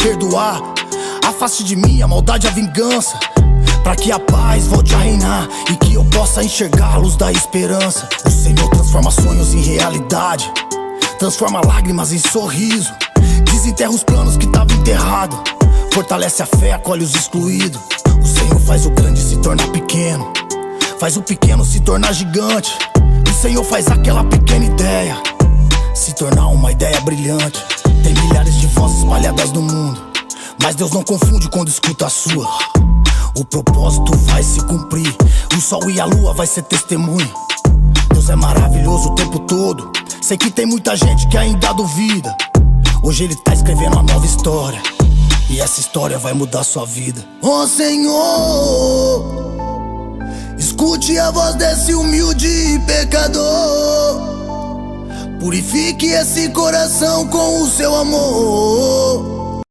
perdoar. Afaste de mim a maldade e a vingança, pra que a paz volte a reinar e que eu possa enxergar a luz da esperança. O Senhor transforma sonhos em realidade, transforma lágrimas em sorriso, desenterra os planos que estavam enterrados, fortalece a fé, acolhe os excluídos. O Senhor faz o grande se tornar pequeno, faz o pequeno se tornar gigante. O Senhor faz aquela pequena ideia se tornar uma ideia brilhante. Tem milhares de vozes espalhadas no mundo, mas Deus não confunde quando escuta a sua. O propósito vai se cumprir, o sol e a lua vai ser testemunha. Deus é maravilhoso o tempo todo. Sei que tem muita gente que ainda duvida. Hoje Ele tá escrevendo uma nova história, e essa história vai mudar sua vida. Ó Senhor, escute a voz desse humilde pecador, purifique esse coração com o seu amor.